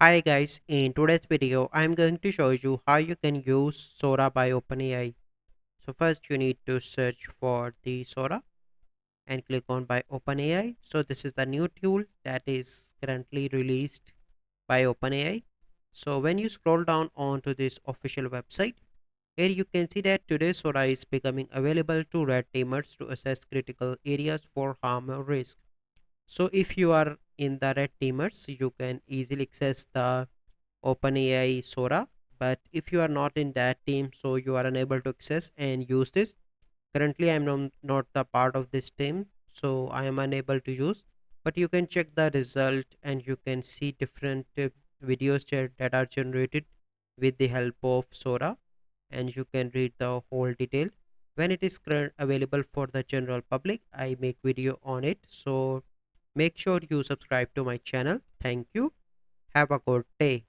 Hi guys, in today's video I'm going to show you how you can use Sora by OpenAI. So first you need to search for the Sora and click on by OpenAI. So this is the new tool that is currently released by OpenAI. So when you scroll down onto this official website, here you can see that today Sora is becoming available to red teamers to assess critical areas for harm or risk. So if you are in the red teamers, you can easily access the OpenAI Sora. But if you are not in that team, so you are unable to access and use this. Currently, I am not the part of this team, so I am unable to use. But you can check the result and you can see different videos that are generated with the help of Sora, and you can read the whole detail. When it is available for the general public, I make video on it. So make sure you subscribe to my channel. Thank you. Have a good day.